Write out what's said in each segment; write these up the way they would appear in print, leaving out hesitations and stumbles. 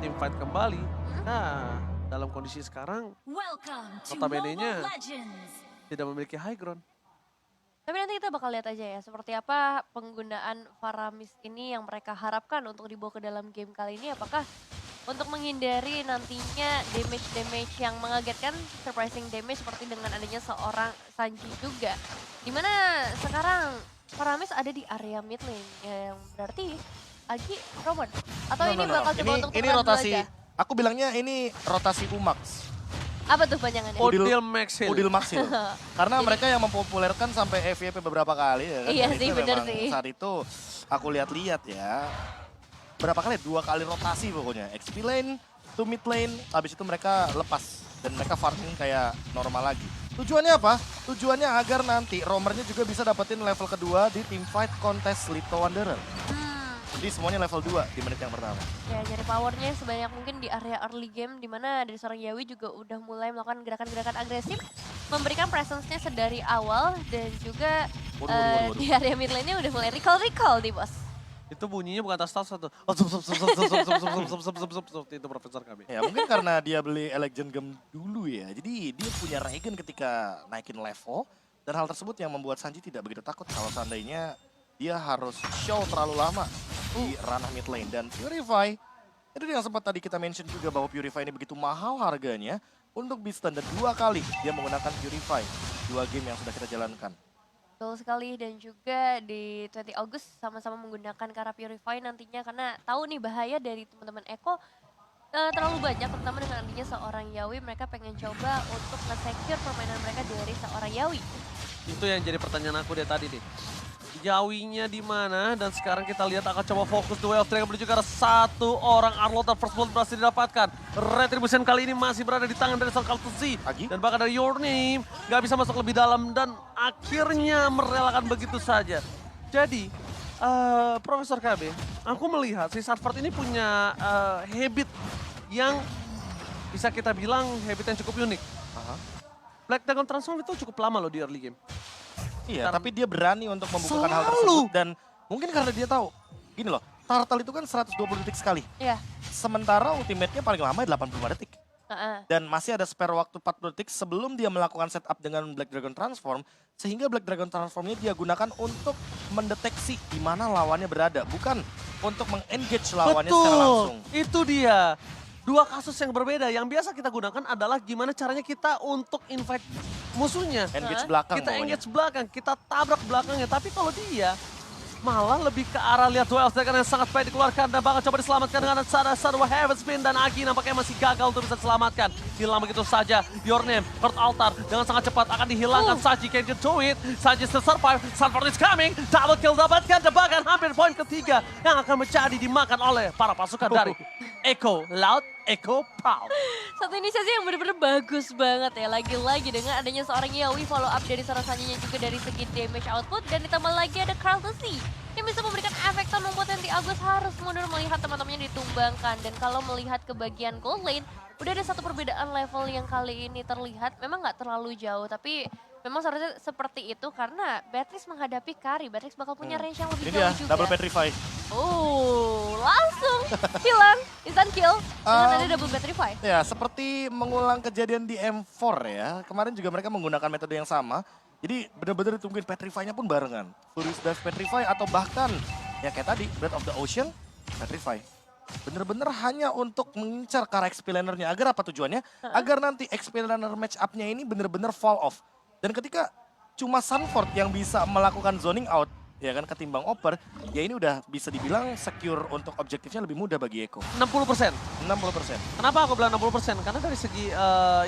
tim fight kembali. Nah, dalam kondisi sekarang, notabene-nya tidak memiliki high ground. Tapi nanti kita bakal lihat aja ya, seperti apa penggunaan Faramis ini yang mereka harapkan untuk dibawa ke dalam game kali ini. Apakah untuk menghindari nantinya damage-damage yang mengagetkan, surprising damage seperti dengan adanya seorang Sanji juga. Dimana sekarang Faramis ada di area mid lane, yang berarti Agi, Roman. Atau ini bakal coba untuk ini tukeran dulu rotasi, aja? aku bilangnya ini rotasi Umax. Apa tuh panjangannya? Udil Max Hill. Udil Max Hill. Karena Jadi- mereka yang mempopulerkan sampai FYP beberapa kali ya kan. Iya Dan sih, itu bener memang sih. Saat itu aku lihat-lihat ya. Berapa kali? 2 kali rotasi pokoknya. XP lane, to mid lane, habis itu mereka lepas. Dan mereka farming kayak normal lagi. Tujuannya apa? Tujuannya agar nanti roamernya juga bisa dapetin level kedua di teamfight kontes Lito Wanderer. Jadi semuanya level 2 di menit yang pertama. Ya, nyari powernya sebanyak mungkin di area early game, di mana dari seorang Yawi juga udah mulai melakukan gerakan-gerakan agresif, memberikan presence-nya sedari awal, dan juga Waduh. di area mid lane-nya udah mulai recall nih bos. Itu bunyinya bukan tas satu. Itu Profesor kami. Ya mungkin karena dia beli Election Gem dulu ya. Jadi dia punya regen ketika naikin level. Dan hal tersebut yang membuat Sanji tidak begitu takut kalau seandainya dia harus show terlalu lama di ranah mid lane. Dan Purify, itu yang sempat tadi kita mention juga bahwa Purify ini begitu mahal harganya untuk Beaston. Dan 2 kali dia menggunakan Purify, 2 game yang sudah kita jalankan. Betul sekali, dan juga di 20 Agustus sama-sama menggunakan Kara Purify nantinya, karena tahu nih bahaya dari teman-teman Eko terlalu banyak, terutama dengan adanya seorang Yawi. Mereka pengen coba untuk nge-secure permainan mereka dari seorang Yawi. Itu yang jadi pertanyaan aku dari tadi nih. Yawinya di mana? Dan sekarang kita lihat akan coba fokus duel Dragon menuju ke arah satu orang Arlot dan first blood berhasil didapatkan. Retribution kali ini masih berada di tangan dari seorang Kaltuzi. Dan bahkan dari Your Name nggak bisa masuk lebih dalam dan akhirnya merelakan begitu saja. Jadi Profesor KB, aku melihat si Sarford ini punya habit yang bisa kita bilang habit yang cukup unik. Black Dragon Transform itu cukup lama loh di early game. Iya, tapi dia berani untuk membuktikan hal tersebut. Dan mungkin karena dia tahu, gini loh, Turtle itu kan 120 detik sekali. Iya. Sementara ultimate-nya paling lama 85 detik. Dan masih ada spare waktu 40 detik sebelum dia melakukan setup dengan Black Dragon Transform. Sehingga Black Dragon Transformnya dia gunakan untuk mendeteksi di mana lawannya berada. Bukan untuk meng-engage lawannya secara langsung. Itu dia. Dua kasus yang berbeda. Yang biasa kita gunakan adalah gimana caranya kita untuk invite musuhnya. Engage belakang Kita pokoknya. engage belakang, kita tabrak belakangnya. Tapi kalau dia malah lebih ke arah lihat duel yang sangat baik dikeluarkan dan bakal coba diselamatkan dengan Sadwa Heaven Spin, dan Agi nampaknya masih gagal untuk bisa diselamatkan. Hilang begitu saja. Your Name, Earth Altar dengan sangat cepat akan dihilangkan. Sanji can get to it. Sanji still survive. Sanford is coming. Double kill dapatkan dan bahkan hampir poin ketiga yang akan menjadi dimakan oleh para pasukan dari Echo Loud, Echo Proud. Satu inisiasi yang benar-benar bagus banget ya. Lagi-lagi dengan adanya seorang Yawi, follow up dari seorang Sanjinya juga dari segi damage output. Dan ditambah lagi ada Kraltusi yang bisa memberikan efek yang membuat nanti Agus harus mundur melihat teman-temannya ditumbangkan. Dan kalau melihat ke bagian gold lane, udah ada satu perbedaan level yang kali ini terlihat. Memang nggak terlalu jauh, tapi memang seharusnya seperti itu karena Beatrix menghadapi Kari. Beatrix bakal punya range yang lebih Ini jauh dia, juga. double petrify. Langsung hilang, instant kill dengan ada double petrify. Ya, seperti mengulang kejadian di M4 ya. Kemarin juga mereka menggunakan metode yang sama. Jadi benar-benar ditungguin petrify-nya pun barengan. Furious Dive petrify atau bahkan ya kayak tadi, Breath of the Ocean petrify. Bener-bener hanya untuk mengincar Kara XP laner-nya. Agar apa tujuannya? Agar nanti XP laner match up-nya ini bener-bener fall off. Dan ketika cuma Sanford yang bisa melakukan zoning out, ya kan, ketimbang Oper, ya ini udah bisa dibilang secure untuk objektifnya lebih mudah bagi Eko. 60%. 60%. Kenapa aku bilang 60%? Karena dari segi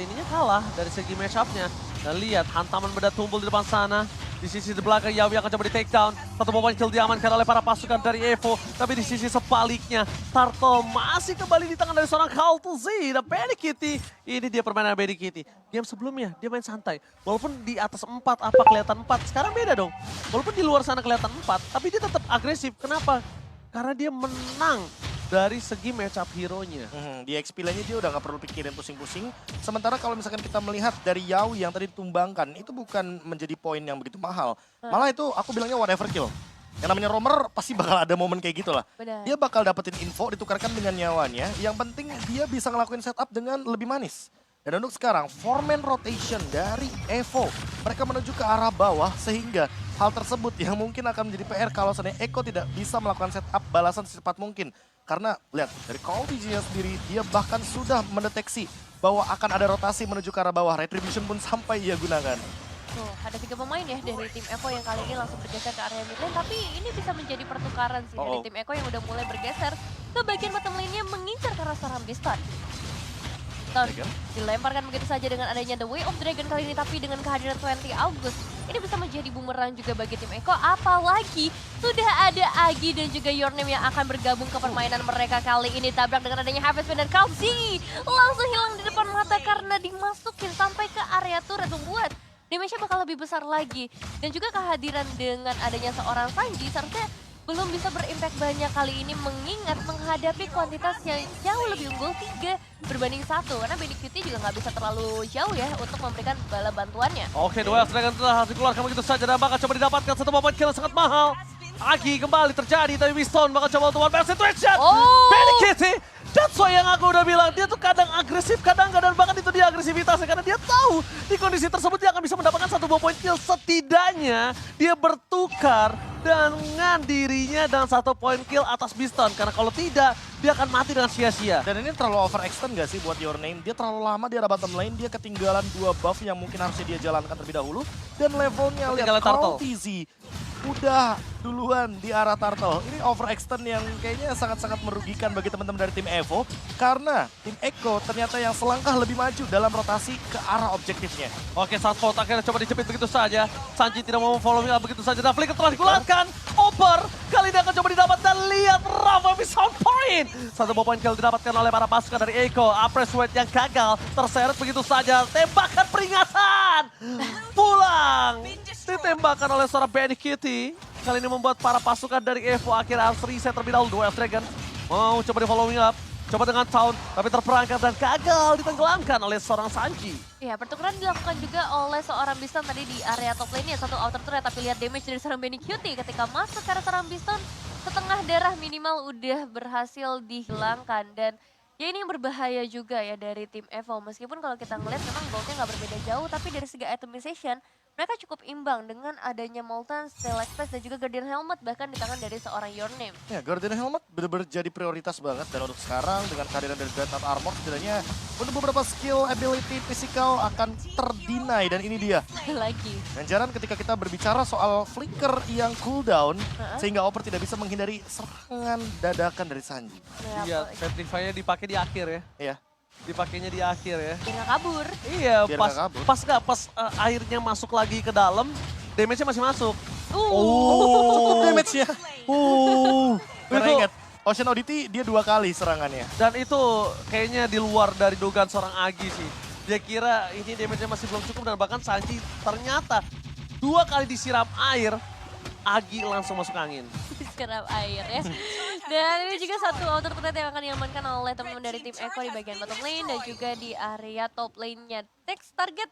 ininya kalah, dari segi match up-nya. Dan lihat, hantaman beda tumpul di depan sana. Di sisi di belakang, Yawi akan coba di take down. Satu momen kill diamankan oleh para pasukan dari Evo. Tapi di sisi sebaliknya, Turtle masih kembali di tangan dari seorang Kaltuzi. Dan Benny Kitty, ini dia permainan Benny Kitty. Game sebelumnya, dia main santai. Walaupun di atas 4, apa kelihatan 4. Sekarang beda dong. Walaupun di luar sana kelihatan 4, tapi dia tetap agresif. Kenapa? Karena dia menang dari segi match up hero-nya. Di XP lane-nya dia udah gak perlu pikirin pusing-pusing. Sementara kalau misalkan kita melihat dari Yawi yang tadi ditumbangkan, itu bukan menjadi poin yang begitu mahal. Malah itu aku bilangnya whatever kill. Yang namanya roamer pasti bakal ada momen kayak gitu lah. Benar. Dia bakal dapetin info ditukarkan dengan nyawanya. Yang penting dia bisa ngelakuin setup dengan lebih manis. Dan untuk sekarang, 4-man rotation dari Evo. Mereka menuju ke arah bawah sehingga hal tersebut yang mungkin akan menjadi PR kalau seandainya Eko tidak bisa melakukan setup balasan secepat mungkin. Karena lihat dari Colby-nya sendiri, dia bahkan sudah mendeteksi bahwa akan ada rotasi menuju ke arah bawah. Retribution pun sampai ia gunakan. Tuh, ada 3 pemain ya dari tim Evo yang kali ini langsung bergeser ke area mid lane. Tapi ini bisa menjadi pertukaran sih dari tim Evo yang udah mulai bergeser ke bagian bottom lane-nya mengincar ke arah seorang Biston. Dilemparkan begitu saja dengan adanya The Way of Dragon kali ini, tapi dengan kehadiran 20 August ini bisa menjadi bumerang juga bagi tim Eko. Apalagi sudah ada Agi dan juga Your Name yang akan bergabung ke permainan mereka kali ini. Tabrak dengan adanya Harvest dan Kalsi langsung hilang di depan mata karena dimasukin sampai ke area turret, membuat damage-nya bakal lebih besar lagi. Dan juga kehadiran dengan adanya seorang Sanji seharusnya belum bisa berimpact banyak kali ini mengingat menghadapi kuantitas yang jauh lebih unggul 3 berbanding 1. Karena BDQT juga nggak bisa terlalu jauh ya untuk memberikan bala bantuannya. Oke, Duel of Dragon telah dikeluarkan begitu saja dan bakal coba didapatkan satu point kill sangat mahal. Agi kembali terjadi, tapi Wiston bakal coba untuk one best situation. BDQT, that's why yang aku udah bilang, dia tuh kadang agresif, kadang dan bahkan itu dia agresivitasnya. Karena dia tahu di kondisi tersebut dia akan bisa mendapatkan satu point kill. Setidaknya dia bertukar dengan dirinya dan 1 point kill atas Biston. Karena kalau tidak, dia akan mati dengan sia-sia. Dan ini terlalu overextend gak sih buat Your Name? Dia terlalu lama di arah bottom lane, dia ketinggalan 2 buff yang mungkin harusnya dia jalankan terlebih dahulu. Dan levelnya lihat, Carl TZ udah duluan di arah Turtle. Ini overextend yang kayaknya sangat-sangat merugikan bagi teman-teman dari tim Evo. Karena tim Eko ternyata yang selangkah lebih maju dalam rotasi ke arah objektifnya. Oke, Sunspot akhirnya coba dijepit begitu saja. Sanji tidak mau following up begitu saja. Dan Flicker telah dikeluarkan. Oper kali ini akan coba didapat dan lihat Rafa bisa point. 1 point kill didapatkan oleh para pasukan dari Eko. Apres Sweat yang gagal terseret begitu saja. Tembakan peringatan. Pulang. Ditembakkan oleh seorang Benny Kitty. Kali ini membuat para pasukan dari Evo akhirnya harus reset terlebih dahulu. Duel of Dragon mau coba di following up. Coba dengan Town, tapi terperangkap dan gagal ditenggelamkan oleh seorang Sanji. Ya, pertukaran dilakukan juga oleh seorang Biston tadi di area top lane-nya. Satu outer turret, tapi lihat damage dari seorang Benny Cutie ketika masuk ke arah seorang Biston. Setengah darah minimal udah berhasil dihilangkan. Dan ya ini yang berbahaya juga ya dari tim Evo. Meskipun kalau kita ngeliat memang goldnya nggak berbeda jauh, tapi dari segi itemization, mereka cukup imbang dengan adanya Molten, Steelix Face, dan juga Guardian Helmet bahkan di tangan dari seorang Your Name. Ya, Guardian Helmet benar-benar jadi prioritas banget. Dan untuk sekarang dengan kehadiran dari Dreadnought Armor setidaknya untuk beberapa skill, ability, physical akan terdinai. Dan ini dia. Lagi. Dan jarang ketika kita berbicara soal flicker yang cooldown, sehingga Oper tidak bisa menghindari serangan dadakan dari Sanji. Iya, Petrify-nya dipakai di akhir ya. Iya. Dipakainya di akhir ya. Dia nggak kabur. Iya, Biar pas nggak kabur. pas airnya masuk lagi ke dalam, damage-nya masih masuk. Cukup damage-nya. Karena Itu- ingat, Ocean Oddity dia 2 kali serangannya. Dan itu kayaknya di luar dari dugaan seorang Agi sih. Dia kira ini damage-nya masih belum cukup dan bahkan Sanji ternyata 2 kali disiram air, Agi langsung masuk angin. Kerap air ya. Dan ini juga satu outer turret yang akan diamankan oleh teman-teman dari tim Eko di bagian bottom lane dan juga di area top lane-nya. Next target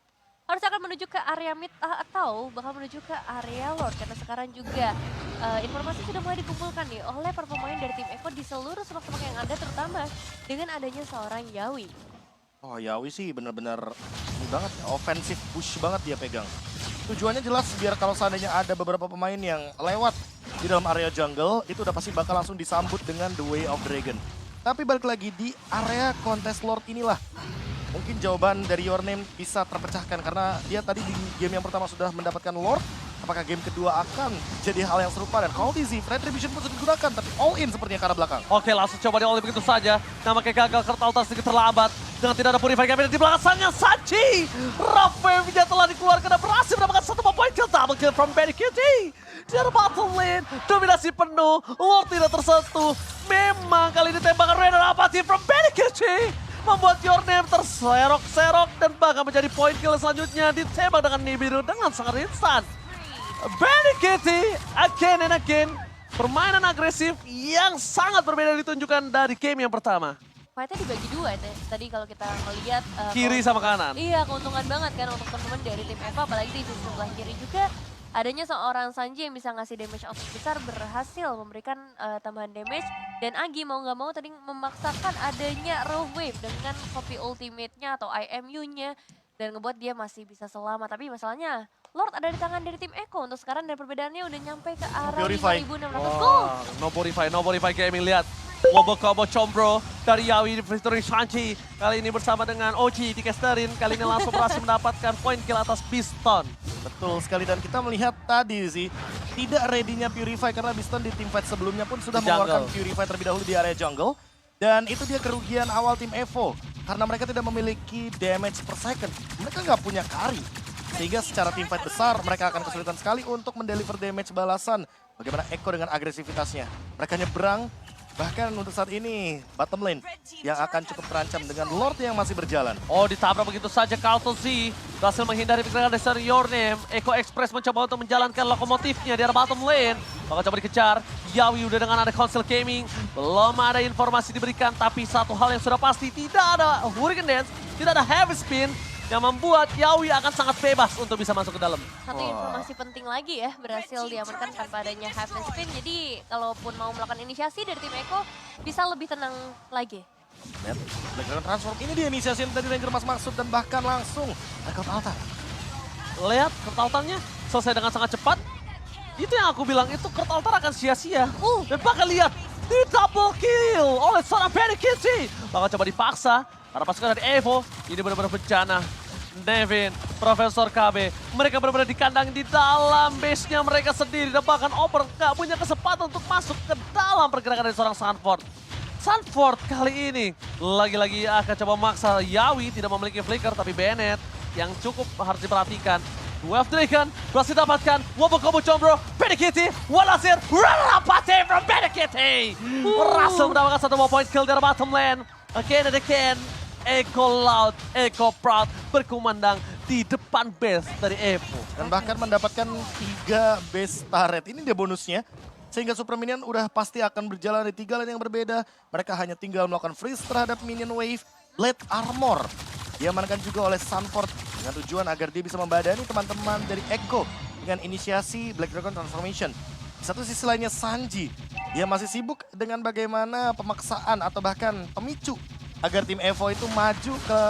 harus akan menuju ke area mid atau bakal menuju ke area Lord. Karena sekarang juga informasi sudah mulai dikumpulkan nih oleh para pemain dari tim Eko di seluruh semak-semak yang ada, terutama dengan adanya seorang Yawi. Oh, Yawi sih benar-benar ini banget, offensive push banget dia pegang. Tujuannya jelas biar kalau seandainya ada beberapa pemain yang lewat di dalam area jungle, itu udah pasti bakal langsung disambut dengan The Way of Dragon. Tapi balik lagi di area Contest Lord inilah, mungkin jawaban dari Your Name bisa terpecahkan karena dia tadi di game yang pertama sudah mendapatkan Lord. Apakah game kedua akan jadi hal yang serupa? Dan kalau Dizzy, Retribution pun sudah digunakan, tapi all in sepertinya ke arah belakang. Oke, langsung coba di all in begitu saja. Nampaknya gagal karena Altar sedikit terlambat. Dengan tidak ada Purify Cabinet di belakang sana, Sanji! Ravage telah dikeluarkan dan berhasil mendapatkan 1 point kill. Double kill from Benny Cutie. Di arah bottom lane, dominasi penuh, Lord tidak tersentuh. Memang kali ini tembakan Rainer Apathy from Benny Cutie membuat Your Name terserok-serok dan bahkan menjadi point kill selanjutnya ditembak dengan Nibiru dengan sangat instan. Benny Kitty again and again, permainan agresif yang sangat berbeda ditunjukkan dari game yang pertama. Fightnya dibagi 2 tadi kalau kita melihat Kiri sama kanan. Iya, keuntungan banget kan untuk teman-teman dari tim Eva, apalagi di sisi sebelah kiri juga adanya seorang Sanji yang bisa ngasih damage output besar berhasil memberikan tambahan damage. Dan Agi mau nggak mau tadi memaksakan adanya Rogue Wave dengan copy ultimate-nya atau IMU-nya. Dan ngebuat dia masih bisa selamat. Tapi masalahnya Lord ada di tangan dari tim Echo untuk sekarang dan perbedaannya udah nyampe ke arah Purify. 5.600 gold. No Purify Gaming, lihat. Wobble combo combro dari Yawi featuring Sanji. Kali ini bersama dengan OG di casterin. Kali ini langsung berhasil mendapatkan poin kill atas Biston. Betul sekali, dan kita melihat tadi sih tidak ready-nya Purify karena Biston di team fight sebelumnya pun sudah Di mengeluarkan jungle. Purify terlebih dahulu di area jungle. Dan itu dia kerugian awal tim Evo karena mereka tidak memiliki damage per second. Mereka nggak punya carry. Sehingga secara team fight besar mereka akan kesulitan sekali untuk mendeliver damage balasan. Bagaimana Echo dengan agresivitasnya. Mereka nyebrang, bahkan untuk saat ini bottom lane yang akan cukup terancam dengan Lord yang masih berjalan. Oh, ditabrak begitu saja Carlton Z. Berhasil menghindari pergerakan dari Your Name. Echo Express mencoba untuk menjalankan lokomotifnya di arah bottom lane. Bakal coba dikejar. Yawi udah dengan ada Council Gaming. Belum ada informasi diberikan, tapi satu hal yang sudah pasti, tidak ada Hurricane Dance, tidak ada Heavy Spin, yang membuat Yawi akan sangat bebas untuk bisa masuk ke dalam. Satu informasi penting lagi ya, berhasil diamankan tanpa adanya heavy spin. Jadi kalaupun mau melakukan inisiasi dari tim Echo, bisa lebih tenang lagi. Lihat, Black Dragon transform. Ini dia inisiasi yang tadi Ranger Mas maksud dan bahkan langsung Knockout Altar. Lihat, Kurt Altarnya selesai dengan sangat cepat. Itu yang aku bilang, itu Kurt Altar akan sia-sia. Dan bahkan lihat, di double kill oleh seorang Benny Kitty. Bakal coba dipaksa, karena pasukan dari Evo, ini benar-benar bencana. Nevin, Profesor KB, mereka benar-benar dikandang di dalam base-nya mereka sendiri. Dan bahkan Oper nggak punya kesempatan untuk masuk ke dalam pergerakan dari seorang Sanford. Sanford kali ini lagi-lagi akan coba memaksa Yawi, tidak memiliki flicker, tapi Bennett yang cukup harus diperhatikan. 12 Dragon berhasil dapatkan, Wobble combo combro, Benny Kitty, Walasir, Rapati from Benny Kitty. Berhasil mendapatkan satu more point kill dari bottom lane. Again and again, Echo Loud, Echo Proud berkumandang di depan base dari Evo. Dan bahkan mendapatkan 3 base turret. Ini dia bonusnya. Sehingga Super Minion udah pasti akan berjalan di 3 lane yang berbeda. Mereka hanya tinggal melakukan freeze terhadap Minion Wave, Blade Armor. Diamankan juga oleh Sanford dengan tujuan agar dia bisa membadani teman-teman dari Echo dengan inisiasi Black Dragon Transformation. Di satu sisi lainnya Sanji, dia masih sibuk dengan bagaimana pemaksaan atau bahkan pemicu agar tim Evo itu maju ke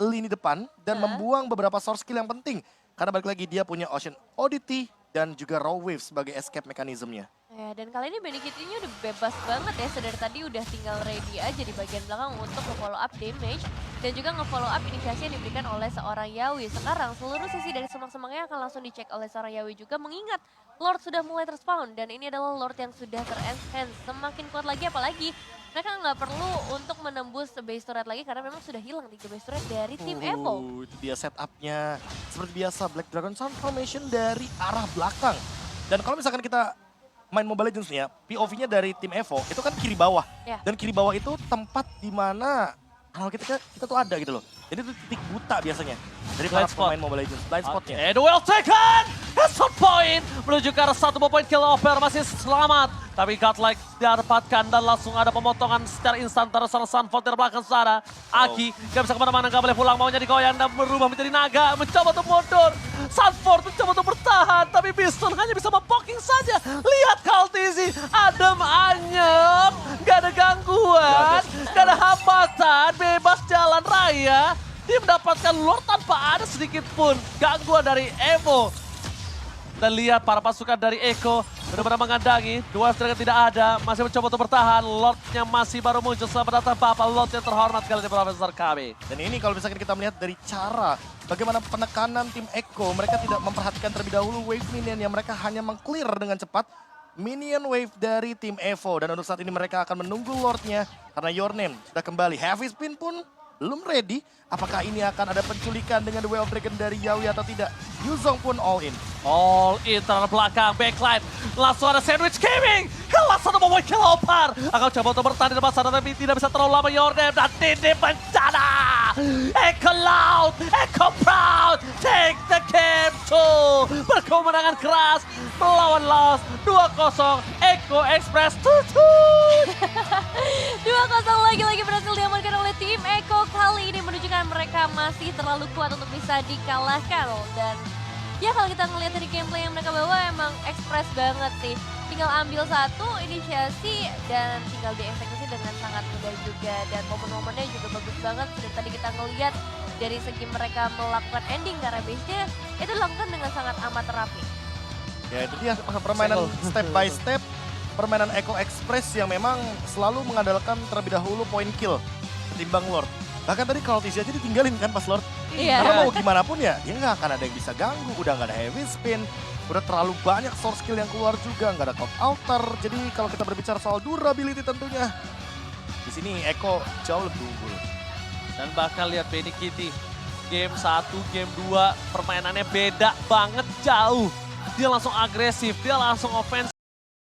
lini depan dan membuang beberapa source skill yang penting. Karena balik lagi dia punya Ocean Oddity dan juga Raw Wave sebagai escape mekanismenya. Ya, dan kali ini Benny Kitty-nya udah bebas banget ya, sedari tadi udah tinggal ready aja di bagian belakang untuk nge-follow up damage dan juga nge-follow up inisiasi yang diberikan oleh seorang Yawi. Sekarang seluruh sisi dari semang-semangnya akan langsung dicek oleh seorang Yawi juga, mengingat Lord sudah mulai terspawn dan ini adalah Lord yang sudah ter-enhance. Semakin kuat lagi, apalagi mereka nggak perlu untuk menembus base turret lagi karena memang sudah hilang 3 base turret dari tim Evo. Itu dia setupnya. Seperti biasa Black Dragon Transformation dari arah belakang. Dan kalau misalkan kita main Mobile Legends nih ya, POV-nya dari tim Evo itu kan kiri bawah. Ya. Dan kiri bawah itu tempat di mana kalau kita tuh ada gitu loh. Jadi itu titik buta biasanya dari para Blind spot. pemain Mobile Legends. Blind spotnya. And well taken! Headshot point! Menuju ke arah satu point kill Oper masih selamat. Tapi Godlike didapatkan dan langsung ada pemotongan secara instan terhadap seorang Sanford dari belakang sana. Aki gak bisa kemana-mana, gak boleh pulang, maunya digoyang dan berubah menjadi naga. Mencoba untuk mundur. Sanford mencoba untuk bertahan, tapi Biston hanya bisa mempoking saja. Lihat Kaltizi, adem anyep, gak ada gangguan, gak ada hambatan, bebas jalan raya. Dia mendapatkan Lord tanpa ada sedikit pun gangguan dari Evo. Dan lihat para pasukan dari Echo benar-benar mengandangi. 2 Dragon tidak ada, masih mencoba untuk bertahan. Lordnya masih baru muncul, selamat datang Bapak Lord yang terhormat kali ini Profesor KB. Dan ini kalau misalkan kita melihat dari cara bagaimana penekanan tim Echo, mereka tidak memperhatikan terlebih dahulu wave minion yang mereka hanya meng-clear dengan cepat minion wave dari tim Evo. Dan untuk saat ini mereka akan menunggu Lordnya karena Your Name sudah kembali. Heavy Spin pun belum ready. Apakah ini akan ada penculikan dengan The Way of Dragon dari Yawi atau tidak? Yuzong pun all in. All in terhadap belakang, backline. Langsung ada Sandwich Gaming. Kelas satu membuat kill Opar. Akan coba untuk bertahan di depan sana, tapi tidak bisa terlalu lama Yordam. Dan ini bencana. Echo Loud, Echo Proud. Take the game to. Berkemenangan keras melawan Lost. 2-0. Echo Express tutut. 2-0 lagi-lagi berhasil diamankan oleh tim Echo. Kali ini menunjukkan mereka masih terlalu kuat untuk bisa dikalahkan. Dan ya kalau kita ngelihat dari gameplay yang mereka bawa emang ekspres banget sih. Tinggal ambil satu inisiasi dan tinggal dieksekusi dengan sangat mudah juga. Dan momen-momennya juga bagus banget. Dan tadi kita ngelihat dari segi mereka melakukan ending karena base-nya itu dilakukan dengan sangat amat rapi. Ya itu dia permainan step by step, permainan Echo Express yang memang selalu mengandalkan terlebih dahulu point kill ketimbang Lord. Bahkan tadi kalau TZ aja ditinggalin kan pas Lord. Iya. Karena mau gimana pun ya, dia nggak akan ada yang bisa ganggu. Udah nggak ada heavy spin, udah terlalu banyak source skill yang keluar juga, nggak ada cloud altar. Jadi kalau kita berbicara soal durability tentunya, di sini Echo jauh lebih unggul. Dan bahkan lihat Benny Kitty, game 1, game 2 permainannya beda banget jauh. Dia langsung agresif, dia langsung offense.